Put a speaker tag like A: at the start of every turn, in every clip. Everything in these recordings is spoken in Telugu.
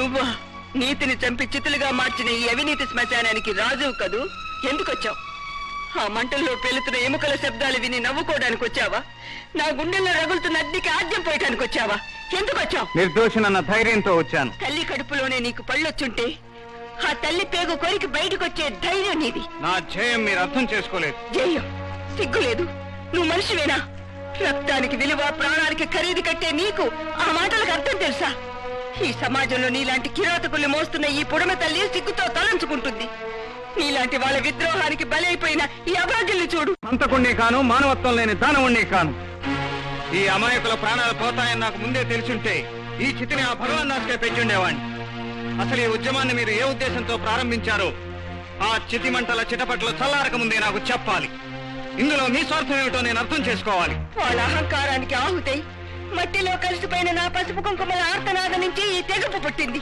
A: నువ్వా నీతిని చంపి చితులుగా మార్చిన ఈ అవినీతి శ్మశానానికి రాజు కదూ? ఎందుకొచ్చావు? ఆ మంటల్లో పేలుతున్న ఎముకల శబ్దాలు విని నవ్వుకోవడానికి వచ్చావా? నా గుండెల్లో రగులుతున్న అగ్నికి ఆద్యం పోయటానికి వచ్చావా? ఎందుకొచ్చావు?
B: నిర్దోషనన్న ధైర్యంతో వచ్చాను.
A: తల్లి కడుపులోనే నీకు పళ్ళొచ్చుంటే ఆ తల్లి పేగు కొరికి బయటకొచ్చే ధైర్యం నీది.
B: నా ధ్యేయం మీరు అర్థం చేసుకోలేదు.
A: జయం సిగ్గులేదు. నువ్వు మనిషివేనా? రక్తానికి విలువ, ప్రాణానికి ఖరీదు కట్టే నీకు ఆ మాటలకు అర్థం తెలుసా? ఈ సమాజంలో నీలాంటి కిరాతకుల్ని మోస్తున్న ఈ పుడమ తల్లి సిగ్గుతో తలంచుకుంటుంది. నీలాంటి వాళ్ళ విద్రోహానికి బలైపోయిన ఈ అభాగ్యుల్ని చూడు.
B: అంతకుణ్ణి కాను, మానవత్వం లేని దానవుణ్ణి కాను. ఈ అమాయకుల ప్రాణాలు పోతాయని నాకు ముందే తెలుసుంటే ఈ చితిని ఆ భగవాన్ దాస్కే పెంచుండేవాణ్ణి. అసలు ఈ ఉద్యమాన్ని మీరు ఏ ఉద్దేశంతో ప్రారంభించారో ఆ చితి మంటల చిటపట్లు చల్లారక ముందే నాకు చెప్పాలి. ఇందులో మీ స్వార్థం ఏమిటో నేను అర్థం చేసుకోవాలి.
A: వాళ్ళ అహంకారానికి ఆహుతై మట్టిలో కలిసిపోయిన నా పసుపు కుంకుమల ఆర్తనాద నుంచి ఈ తెగపు పుట్టింది.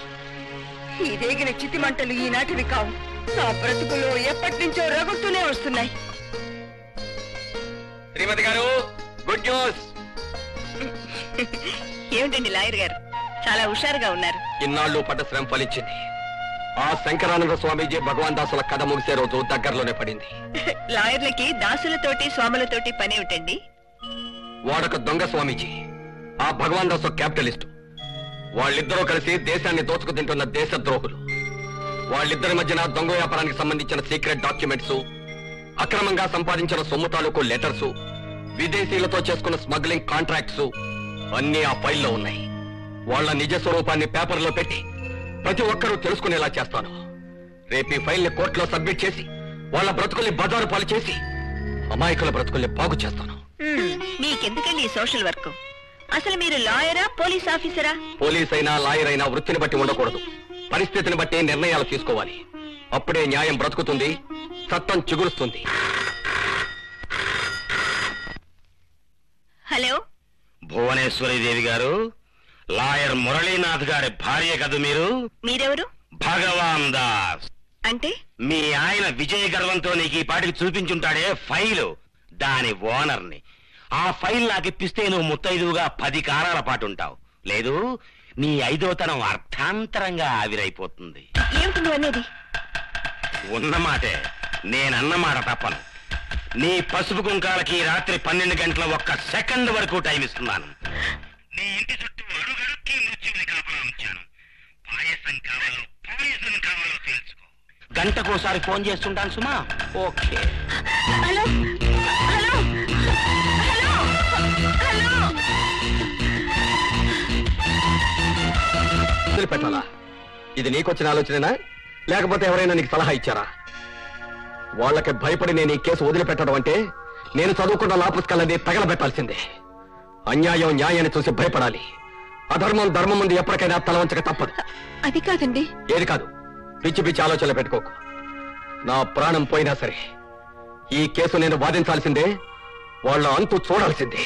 A: ఈ రేగిన చితి మంటలు ఈనాటివి కావు. నా బ్రతుకులో ఎప్పటి నుంచో రగులుతూనే వస్తున్నాయి.
B: శ్రీమతి గారు, గుడ్ న్యూస్.
A: ఏమిటండి లాయర్ గారు, చాలా హుషారుగా ఉన్నారు.
C: ఇన్నాళ్ళు పడ్డ శ్రమ ఫలించింది. ఆ శంకరానంద స్వామీజీ భగవాన్ దాసుల కథ ముగిసే రోజు దగ్గరలోనే పడింది.
A: లాయర్లకి దాసులతోటి స్వాములతోటి పని ఏమిటండి?
C: వాడొక దొంగ స్వామీజీ, ఆ భగవాన్ దాసు క్యాపిటలిస్టు. వాళ్ళిద్దరూ కలిసి దేశాన్ని దోచుకు తింటున్న దేశద్రోహులు. వాళ్ళిద్దరి మధ్యన దొంగ వ్యాపారానికి సంబంధించిన సీక్రెట్ డాక్యుమెంట్స్, అక్రమంగా సంపాదించిన సొమ్ము తాలూకు లెటర్స్, విదేశీయులతో చేసుకున్న స్మగ్లింగ్ కాంట్రాక్ట్స్ అన్నీ ఆ ఫైల్లో ఉన్నాయి. వాళ్ళ నిజ స్వరూపాన్ని పేపర్లో పెట్టి ప్రతి ఒక్కరూ తెలుసుకునేలా చేస్తాను. రేపు ఈ ఫైల్ ని కోర్టులో సబ్మిట్ చేసి వాళ్ళ బ్రతుకుల్ని బజారు పాలు చేసి అమాయకుల బ్రతుకుల్ని బాగు చేస్తాను.
A: మీకెందుకండి ఈ సోషల్ వర్క్? అసలు మీరు లాయరా, పోలీస్ ఆఫీసరా?
C: పోలీస్ అయినా లాయర్ అయినా వృత్తిని బట్టి ఉండకూడదు, పరిస్థితిని బట్టి నిర్ణయాలు తీసుకోవాలి. అప్పుడే న్యాయం బ్రతుకుతుంది, చట్టం చిగురుస్తుంది.
A: హలో,
D: భువనేశ్వరి దేవి గారు, లాయర్ మురళీనాథ్ గారి భార్య కదూ మీరు?
A: మీరెవరు?
D: భగవాన్ దాస్.
A: అంటే
D: మీ ఆయన విజయ గర్వంతో నీకు ఈ పాటికి చూపించుంటాడే ఫైలు, దాని ఓనర్ని. ఆ ఫైల్ నాకు ఇప్పిస్తే నువ్వు ముత్తైదువుగా 10 కాలాల పాటు ఉంటావు. లేదు, నీ 5వ అర్థాంతరంగా ఆవిరైపోతుంది.
A: ఏమిటి నువ్వు అనేది?
D: ఉన్నమాటే, నేనన్నమాట తప్పను. నీ పసుపు కుంకాలకి రాత్రి 12 గంటల 1 సెకండ్ వరకు టైం ఇస్తున్నాను. నీ ఇంటి చుట్టూ అడుగడుక్కి మృత్యువుని కాపలా ఉంచాను. పాయసం కావాలో పాయసం కావాలో తెలుసుకో. గంటకోసారి ఫోన్ చేస్తుంటాను సుమా. Okay.
A: Hello hello hello hello.
C: వదిలిపెట్టాలా? ఇది నీకొచ్చిన ఆలోచనేనా, లేకపోతే ఎవరైనా నీకు సలహా ఇచ్చారా? వాళ్ళకి భయపడి నేను ఈ కేసు వదిలిపెట్టడం అంటే నేను చదువుకున్న లా పుస్తకాలన్నీ తగలబెట్టాల్సిందే. అన్యాయం న్యాయాన్ని చూసి భయపడాలి. అధర్మం ధర్మం ముందు ఎప్పటికైనా తల వంచక తప్పదు.
A: అది కాదండి.
C: ఏది కాదు? పిచ్చి పిచ్చి ఆలోచనలు పెట్టుకోకు. నా ప్రాణం పోయినా సరే ఈ కేసు నేను వాదించాల్సిందే, వాళ్ళ అంతు చూడాల్సిందే.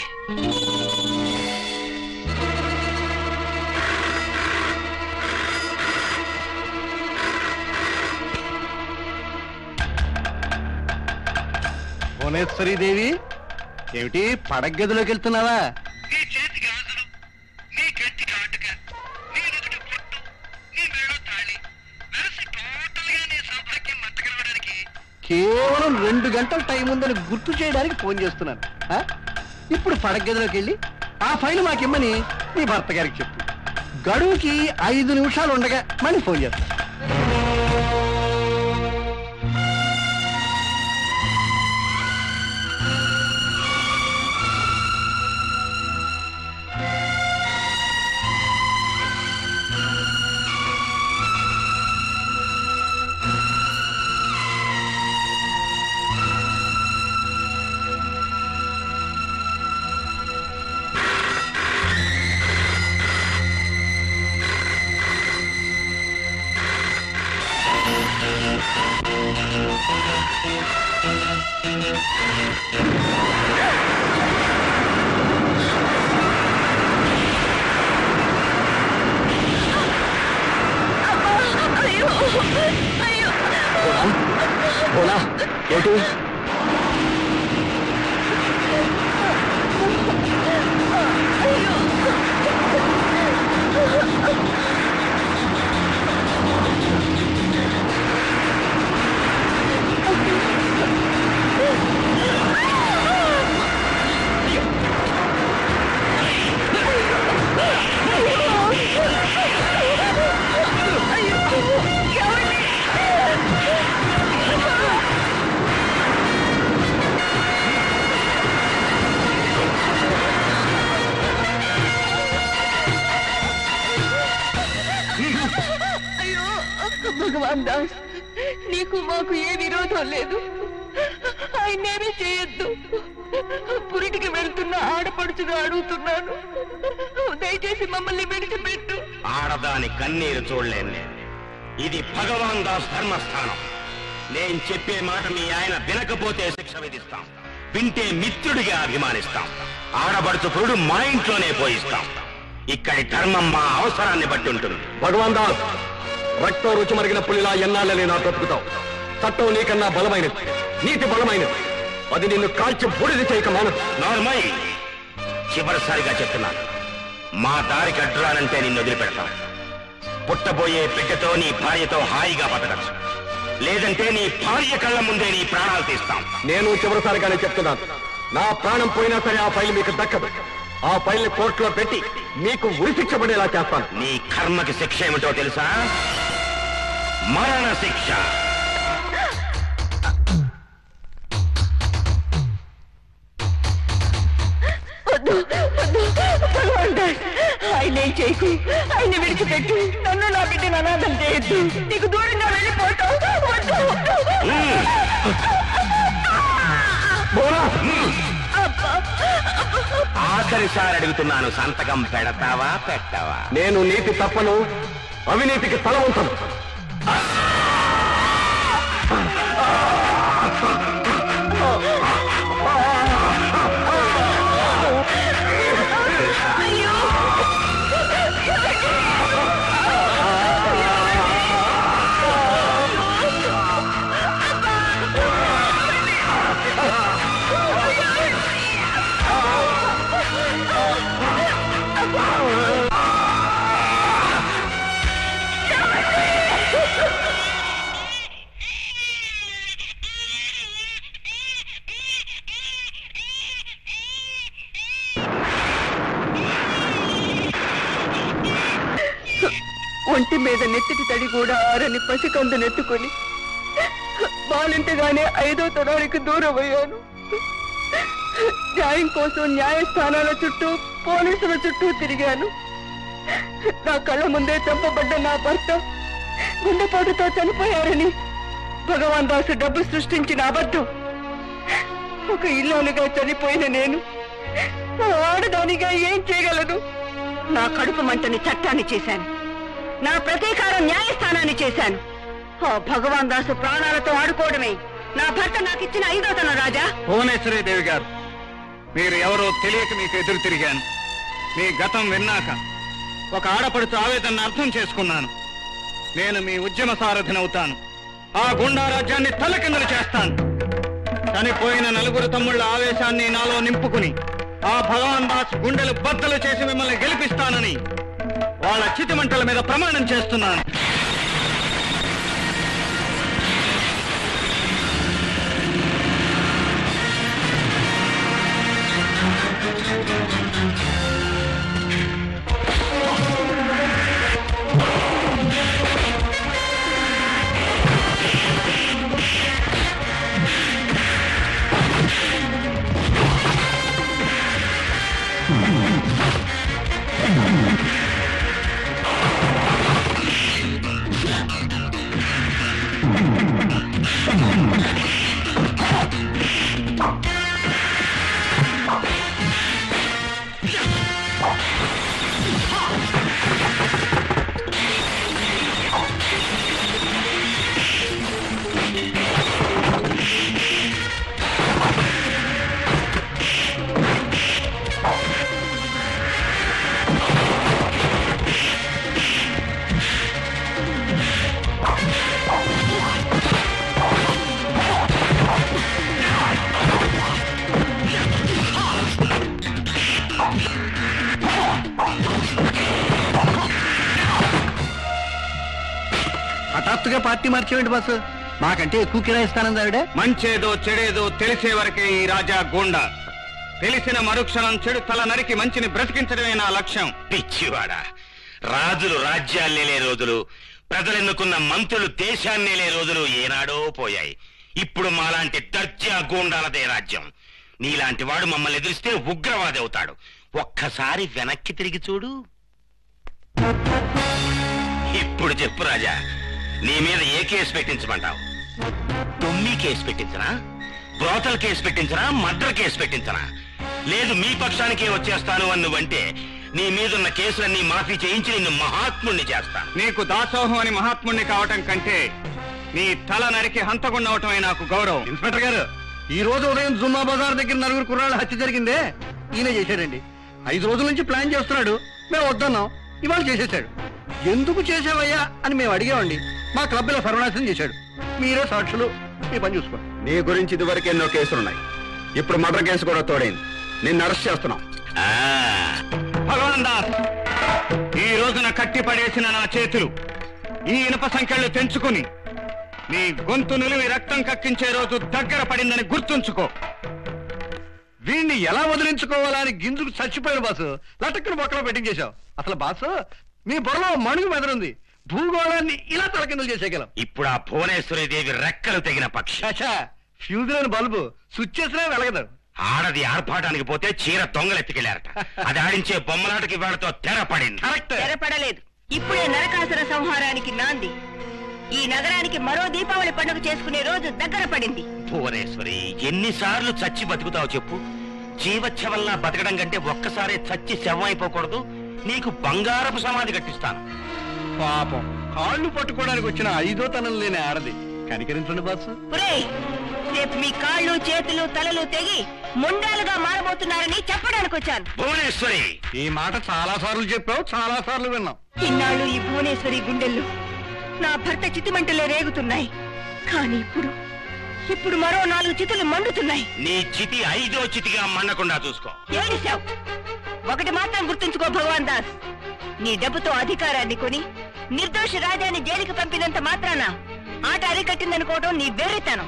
B: భువనేశ్వరి దేవి, ఏమిటి పడగదిలోకి వెళ్తున్నావా?
D: నీ చేతి గాజులు, నీ గట్టి కాటుక, నీ నుదుటి పొట్టు, నీ మెడలో తాళి, వెరసి టోటల్గా నీ సౌభాగ్యం మట్టగలవడానికి
B: కేవలం 2 గంటల టైం ఉందని గుర్తు చేయడానికి ఫోన్ చేస్తున్నాను. ఇప్పుడు పడగదిలోకి వెళ్ళి ఆ ఫైల్ మాకిమ్మని నీ భర్త గారికి చెప్పు. గడువుకి 5 నిమిషాలు ఉండగా మళ్ళీ ఫోన్ చేస్తా.
C: భోలా, ఏంటి?
A: మాకు ఏ విరోధం లేదు. ఆయన్నేమీ చేయొద్దు. పురిటికి వెళ్తున్న ఆడపడుచుగా అడుగుతున్నాను, దయచేసి మమ్మల్ని విడిచిపెట్టు.
D: ఆడదాని కన్నీరు చూడలేను నేను. ఇది భగవాన్ దాస్ ధర్మస్థానం. నేను చెప్పే మాట మీ ఆయన వినకపోతే శిక్ష విధిస్తాం, వింటే మిత్రుడిగా అభిమానిస్తాం. ఆడబడుచు పురుడు మా ఇంట్లోనే పోయిస్తాం. ఇక్కడి ధర్మం మా అవసరాన్ని బట్టి ఉంటుంది.
C: భగవాన్ దాస్, రక్తం రుచి మరిగిన పులిలా ఎన్నాళ్ళని నా బ్రతుకుతావు. చట్టం నీకన్నా బలమైనది, నీతి బలమైనది. అది నిన్ను కాల్చి బూడిద చేయక మానదు.
D: నార్మల్, చివరిసారిగా చెప్తున్నాను, మా దారికి అడ్డురానంటే నిన్ను వదిలిపెడతాం. పుట్టబోయే బిడ్డతో నీ భార్యతో హాయిగా బతకచ్చు, లేదంటే నీ భార్య కళ్ళ ముందే నీ ప్రాణాలు తీస్తాం.
C: నేను చివరిసారిగానే చెప్తున్నాను, నా ప్రాణం పోయినా సరే ఆ ఫైల్ మీకు దక్కదు. ఆ ఫైల్ కోర్టులో పెట్టి మీకు ఉరిశిక్ష పడేలా చేస్తాను.
D: నీ కర్మకి శిక్ష ఏమిటో తెలుసా? మరణ శిక్ష.
A: ఆయనేం చేయకు, ఆయన్ని విడిచిపెట్టు. నన్ను నా బిడ్డను అనాథం చేయొద్దు. నీకు దూరంగా వెళ్ళిపోతావు.
D: ఆఖరిసారి అడుగుతున్నాను, సంతకం పెడతావా పెట్టావా?
C: నేను నీతి తప్పను, అవినీతికి తల ఉంచను.
A: ఒంటి మీద నెత్తిటి తడి కూడా ఆరని పసికందు నెత్తుకొని బాలింతగానే 5వ తరానికి దూరం అయ్యాను. న్యాయం కోసం న్యాయస్థానాల చుట్టూ, పోలీసుల చుట్టూ తిరిగాను. నా కళ్ళ ముందే చంపబడ్డ నా భర్త గుండెపోటుతో చనిపోయారని భగవాన్ దాసు డబ్బు సృష్టించిన అబద్ధం. ఒక ఇల్లాలుగా చనిపోయిన నేను ఆడదానిగా ఏం చేయగలను? నా కడుపు మంటని చట్టాన్ని చేశాను, నా ప్రతీకారం న్యాయస్థానాన్ని చేశాను. ఆ భగవాన్ దాసు ప్రాణాలతో ఆడుకోవడమే నా భర్త నాకిచ్చిన 5వ తనం. రాజా
B: భువనేశ్వరి దేవి గారు, మీరు ఎవరో తెలియక మీకు ఎదురు తిరిగాను. మీ గతం విన్నాక ఒక ఆడపడుచు ఆవేదనను అర్థం చేసుకున్నాను. నేను మీ ఉద్యమ సారథినవుతాను. ఆ గుండా రాజ్యాన్ని తలకిందులు చేస్తాను. చనిపోయిన 4 తమ్ముళ్ల ఆవేశాన్ని నాలో నింపుకుని ఆ భగవాన్ దాస్ గుండెలు బద్దలు చేసి మిమ్మల్ని గెలిపిస్తానని వాళ్ళ చితిమంటల మీద ప్రమాణం చేస్తున్నాను.
E: హఠాత్తుగా పార్టీ మార్చేయండి బాసు. మాకంటే ఎక్కువ కిరాయి ఇస్తానంది ఆవిడ.
B: మంచేదో చెడేదో తెలిసే వరకే ఈ రాజా గోండా. తెలిసిన మరుక్షణం చెడు తల నరికి మంచిని బ్రతికించడమే నా లక్ష్యం.
D: పిచ్చివాడా, రాజులు రాజ్యాల్నేలే రోజులు, ప్రజలెన్నుకున్న మంత్రులు దేశాన్నేలే రోజులు ఏనాడో పోయాయి. ఇప్పుడు మాలాంటి దర్జా గూండాలదే రాజ్యం. నీలాంటి వాడు మమ్మల్ని ఎదిరిస్తే ఉగ్రవాది అవుతాడు. ఒక్కసారి వెనక్కి తిరిగి చూడు. ఇప్పుడు చెప్పు రాజా, నీ మీద ఏ కేసు పెట్టించమంటావు? తొమ్మి కేసు పెట్టించనా, బ్రోతల్ కేసు పెట్టించనా, మర్డర్ కేసు పెట్టించనా? లేదు మీ పక్షానికే వచ్చేస్తాను అని నువ్వంటే నీ మీదున్న కేసులన్నీ మాఫీ చేయించి నిన్ను మహాత్ముణ్ణి చేస్తాను.
B: నీకు దాసోహం అని మహాత్ముణ్ణి కావటం కంటే నీ తల నరికి హంతకుండవటమే నాకు గౌరవం.
E: ఇన్స్పెక్టర్ గారు, ఈ రోజు ఉదయం జుమ్మా బజార్ దగ్గర 9 కుర్రాళ్ళ హత్య జరిగిందే ఈయన చేశాడండి. 5 రోజుల నుంచి ప్లాన్ చేస్తున్నాడు, మేము వద్దన్నాం, ఇవాళ చేసేసాడు. ఎందుకు చేసావయ్యా అని మేము అడిగామండి. మా క్లబ్ లో సర్వనాశనం చేశాడు. మీరే సాక్షులు, మీ పని చూసుకోండి.
C: నీ గురించి ఇదివరకు ఎన్నో కేసులున్నాయి, ఇప్పుడు మర్డర్ కేసు కూడా తోడైంది. నిన్ను అరెస్ట్ చేస్తున్నాం.
B: భగవాన్ దాస్, ఈ రోజున కట్టి పడేసిన నా చేతులు ఈ ఇనుప సంఖ్యలు తెంచుకుని నీ గొంతు నిలివి రక్తం కక్కించే రోజు దగ్గర పడిందని గుర్తుంచుకో.
E: వీణ్ణి ఎలా వదిలించుకోవాలా అని గింజుకు చచ్చిపోయాడు బాసు. లటక్కును బొక్కలో పెట్టించేశావు. అసలు బాసు, మీ బుర్రలో మణుగు మెదరుంది. భూగోళాన్ని ఇలా తలకిందులు చేసేయగలం.
D: ఇప్పుడు ఆ భువనేశ్వరి దేవి రెక్కలు తెగిన పక్షి.
E: ఫ్యూజ్ లేని బల్బు స్విచ్ చేసినా వెలగదు.
D: ఆడది ఆర్భాటానికి పోతే చీర దొంగలెత్తికెళ్లారట. అది ఆడించే బొమ్మలాటకి వాళ్ళతో తెరపడింది.
A: తెరపడలేదు. ఇప్పుడే నరకాసుర సంహారానికి నాంది. ఈ నగరానికి మరో దీపావళి పండుగ చేసుకునే రోజు దగ్గర పడింది.
D: భువనేశ్వరి, ఎన్నిసార్లు చచ్చి బతుకుతావు చెప్పు? జీవచ్చవల్లా బతకడం కంటే ఒక్కసారే చచ్చి శవం అయిపోకూడదు. నీకు బంగారపు సమాధి కట్టిస్తాను.
E: పాపం, కాళ్ళు పట్టుకోవడానికి వచ్చిన 5వ తనం లేని ఆడది. కనికరించండి బాసు.
A: రేపు మీ కాళ్ళు చేతులు తలలు తెగి మొండాలుగా మారబోతున్నారని చెప్పడానికి వచ్చాను.
D: భువనేశ్వరి,
E: ఈ మాట చాలా సార్లు చెప్పావు, చాలా సార్లు విన్నాం.
A: ఇన్నాళ్ళు ఈ భువనేశ్వరి గుండెల్లో నా భర్త చితిమంటలే రేగుతున్నాయి. కానీ ఇప్పుడు మరో 4 చితులు మండుతున్నాయి.
D: నీ చితి 5వ చితిగా మండకుండా చూసుకో.
A: ఏడిశావు. ఒకటి మాత్రం గుర్తుంచుకో భగవాన్ దాస్, నీ డబ్బుతో అధికారాన్ని కొని నిర్దోషి రాజాన్ని జైలుకి పంపినంత మాత్రాన ఆట అరికట్టిందనుకోవడం నీ వెర్రితనం.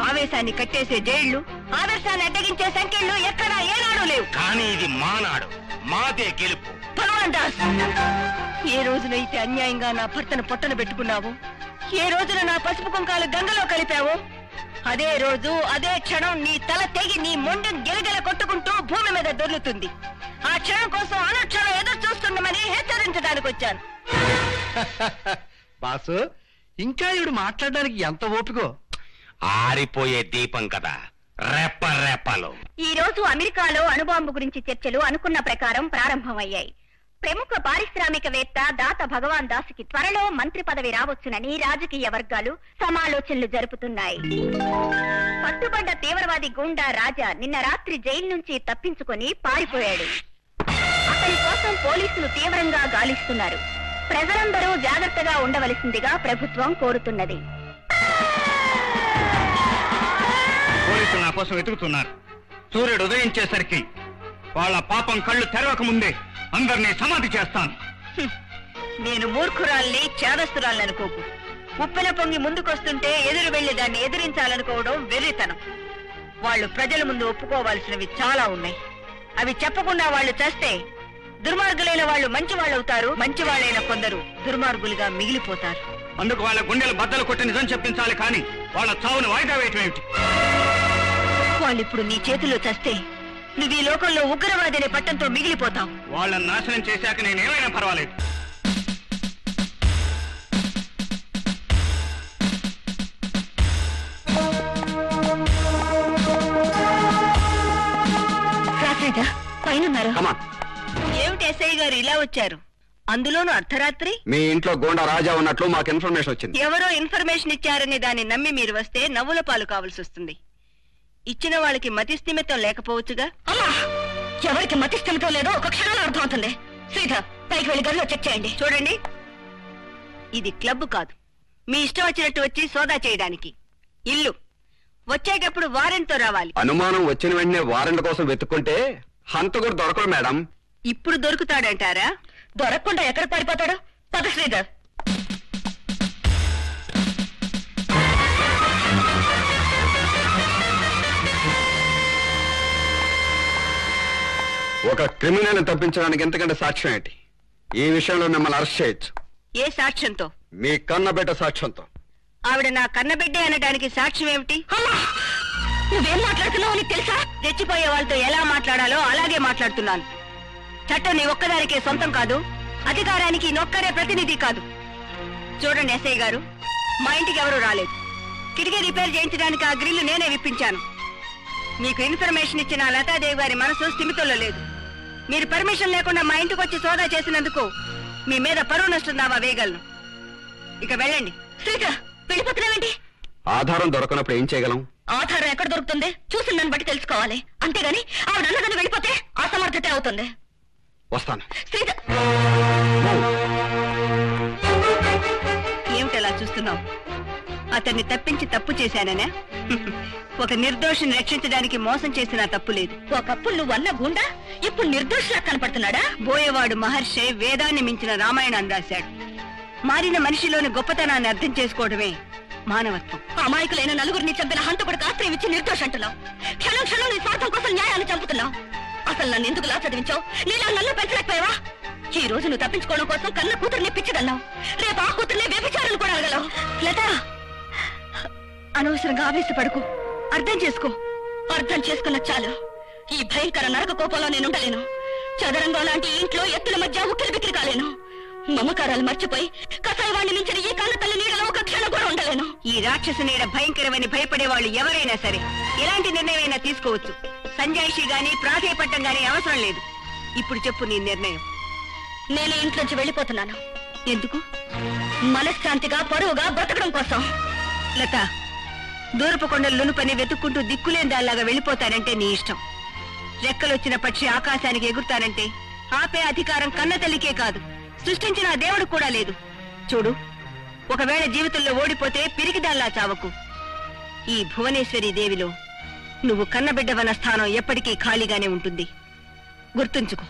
A: ఆవేశాన్ని కట్టేసే జైళ్లు, ఆదర్శాన్ని అడ్డగించే సంఖ్యలు ఎక్కడా ఏనాడు లేవు.
D: కానీ ఇది మానాడు, మాదే గెలుపు.
A: భగవాన్ దాస్, ఏ రోజునైతే అన్యాయంగా నా భర్తను పొట్టన పెట్టుకున్నావో, ఏ రోజున నా పసుపు కుంకాలు గంగలో కలిపావో, అదే రోజు అదే క్షణం నీ తల తెగి నీ మొండెం గెలగెల కొట్టుకుంటూ భూమి మీద దొర్లుతుంది. ఆ క్షణం కోసం అనుక్షణం ఎదురు చూస్తుండమని హెచ్చరించడానికి వచ్చాను.
E: బాసు, ఇంకా ఇవిడు మాట్లాడడానికి ఎంత ఓపికో.
D: ఆరిపోయే దీపం కదా, రెప్ప రెప్పలు.
F: ఈ రోజు అమెరికాలో అణుబాంబు గురించి చర్చలు అనుకున్న ప్రకారం ప్రారంభమయ్యాయి. ప్రముఖ పారిశ్రామికవేత్త దాత భగవాన్ దాస్కి త్వరలో మంత్రి పదవి రావచ్చునని రాజకీయ వర్గాలు సమాలోచనలు జరుపుతున్నాయి. పట్టుబడ్డ తీవ్రవాది గూండా రాజా నిన్న రాత్రి జైలు నుంచి తప్పించుకొని పారిపోయాడు. అతని కోసం పోలీసులు తీవ్రంగా గాలిస్తున్నారు. ప్రజలందరూ జాగ్రత్తగా ఉండవలసిందిగా ప్రభుత్వం కోరుతున్నది.
B: పోలీసులు నా కోసం వెతుకుతున్నారు. సూర్యుడు ఉదయించేసరికి వాళ్ళ పాపం కళ్ళు తెరవక ముందే అందరినీ సమాధి చేస్తాను.
A: నేను మూర్ఖురాల్ని, చేదస్తురాల్ని అనుకోకు. ఉప్పెన పొంగి ముందుకొస్తుంటే ఎదురు వెళ్లి దాన్ని ఎదిరించాలనుకోవడం వెర్రితనం. వాళ్ళు ప్రజల ముందు ఒప్పుకోవాల్సినవి చాలా ఉన్నాయి. అవి చెప్పకుండా వాళ్ళు చేస్తే దుర్మార్గులైన వాళ్ళు మంచి వాళ్ళవుతారు, మంచి వాళ్ళైన కొందరు దుర్మార్గులుగా మిగిలిపోతారు.
B: అందుకు వాళ్ళ గుండెలు బద్దలు కొట్టి నిజం చెప్పించాలి, కానీ వాళ్ళ చావును వాయిదా వేయటం ఏమిటి?
A: వాళ్ళిప్పుడు నీ చేతిలో చస్తే నువ్వు ఈ లోకంలో ఉగ్రవాది అనే పట్టంతో మిగిలిపోతావు.
B: వాళ్ళని నాశనం చేశాక నేనేమైనా పర్వాలేదు.
A: పైనున్నారు. ఏమిటి ఎస్ఐ గారు ఇలా వచ్చారు? అందులోనూ అర్ధరాత్రి?
C: మీ ఇంట్లో గోండా రాజా ఉన్నట్లు మాకు ఇన్ఫర్మేషన్ వచ్చింది.
A: ఎవరో ఇన్ఫర్మేషన్ ఇచ్చారని దాన్ని నమ్మి మీరు వస్తే నవ్వుల పాలు కావాల్సి వస్తుంది. ఇచ్చిన వాళ్ళకి మతిస్థిమితం లేకపోవచ్చుగా. ఎవరికి మతిస్థిమితం లేదో ఒక క్షణంలో అర్థమవుతుంది. సీత, పైకి వెళ్ళి గదిలో చెక్ చేయండి. చూడండి, ఇది క్లబ్ కాదు, మీ ఇష్టం వచ్చినట్టు వచ్చి సోదా చేయడానికి. ఇల్లు వచ్చేటప్పుడు వారెంట్తో రావాలి.
C: అనుమానం వచ్చిన వెంటనే వారెంట్ కోసం వెతుక్కుంటే హంతకుడు దొరకడు మేడం.
A: ఇప్పుడు దొరుకుతాడంటారా? దొరకకుండా ఎక్కడ పారిపోతాడు? పద శ్రీధర్.
C: ఒక క్రిమినల్ తప్పించడానికి ఎంతకంటే సాక్ష్యం ఏంటి? ఈ విషయంలో మిమ్మల్ని అరెస్ట్ చేయొచ్చు.
A: ఏ సాక్ష్యంతో?
C: మీ కన్నబిడ్డ సాక్ష్యంతో.
A: ఆవిడ నా కన్నబిడ్డే అనడానికి సాక్ష్యం ఏమిటి? నువ్వేం మాట్లాడుతున్నావు అని తెలుసా? రెచ్చిపోయే వాళ్ళతో ఎలా మాట్లాడాలో అలాగే మాట్లాడుతున్నాను. చట్టం నీ ఒక్కదానికే సొంతం కాదు, అధికారానికి నొక్కరే ప్రతినిధి కాదు. చూడండి ఎస్ఐ గారు, మా ఇంటికి ఎవరూ రాలేదు. కిటికీ రిపేర్ చేయించడానికి ఆ గ్రిల్ నేనే విప్పించాను. మీకు ఇన్ఫర్మేషన్ ఇచ్చిన లతాదేవి గారి మనసు స్థిమితంలో లేదు. మీరు పర్మిషన్ లేకుండా మా ఇంటికి వచ్చి సోదా చేసినందుకు మీ మీద పరువు నష్టం దావా వేయగలను. ఇక వెళ్ళండి.
F: శ్రీజ, వెళ్ళిపోతున్నావేంటి?
C: ఆధారం దొరకనప్పుడు ఏం చేయగలం?
F: ఆధారం ఎక్కడ దొరుకుతుంది? చూసి నన్ను బట్టి తెలుసుకోవాలి. అంతేగాని ఆవిడ అన్నదని వెళ్ళిపోతే అసమర్థత అవుతుంది.
C: వస్తాను.
F: శ్రీజ,
A: ఏమిటలా చూస్తున్నావు? అతన్ని తప్పించి తప్పు చేశాననే? ఒక నిర్దోషిని రక్షించడానికి మోసం చేసిన తప్పు లేదు.
F: ఒకప్పుడు నువ్వు అన్న గుండా ఇప్పుడు నిర్దోషిలా కనపడుతున్నాడా?
A: బోయేవాడు మహర్షి వేదాన్ని మించిన రామాయణాన్ని రాశాడు. మారిన మనిషిలోని గొప్పతనాన్ని అర్థం చేసుకోవడమే మానవత్వం.
F: అమాయకులైన నలుగురిని చంపిన హంతకుడికి ఆశ్రయం ఇచ్చి నిర్దోష అంటున్నావు. క్షణం క్షణం నీ స్వార్థం కోసం న్యాయాన్ని చంపుతున్నావు. అసలు నన్ను ఎందుకులా చదివించావు? నీలా నన్ను పెంచలేకపోయావా? ఈ రోజు నువ్వు తప్పించుకోవడం కోసం కన్న కూతుర్ని పిచ్చిదన్నావు. రేపు ఆ కూతుర్ని వ్యభిచారం కూడా అడగలవు. లత,
A: అనవసరంగా ఆవేశపడకు. అర్థం చేసుకో.
F: అర్థం చేసుకున్న చాలు. ఈ భయంకర నరక కోపంలో నేనుండలేను. చదరంగం లాంటి ఇంట్లో ఎత్తుల మధ్య ఉక్కిరి బిక్కిరి కాలేను. మమకారాలు మర్చిపోయి కసాయవాణ్ణి మించిన ఈ కన్న తల్లి నీడలో ఒక క్షణం కూడా ఉండలేను.
A: ఈ రాక్షస నీడ భయంకరమని భయపడే వాళ్ళు ఎవరైనా సరే ఎలాంటి నిర్ణయమైనా తీసుకోవచ్చు. సంజాయిషి గాని ప్రాధేయపట్టం గాని అవసరం లేదు. ఇప్పుడు చెప్పు నీ నిర్ణయం.
F: నేను ఇంట్లోంచి వెళ్ళిపోతున్నాను.
A: ఎందుకు?
F: మనశ్శాంతిగా పరువుగా బ్రతకడం కోసం.
A: లత, దూరపు కొండలను పని వెతుక్కుంటూ దిక్కులేని దాల్లాగా వెళ్ళిపోతానంటే నీ ఇష్టం. రెక్కలొచ్చిన పక్షి ఆకాశానికి ఎగురుతానంటే ఆపే అధికారం కన్న తల్లికే కాదు, సృష్టించిన ఆ దేవుడు కూడా లేదు. చూడు, ఒకవేళ జీవితంలో ఓడిపోతే పిరికిదాల్లా చావకు. ఈ భువనేశ్వరి దేవిలో నువ్వు కన్నబిడ్డవన్న స్థానం ఎప్పటికీ ఖాళీగానే ఉంటుంది. గుర్తుంచుకో.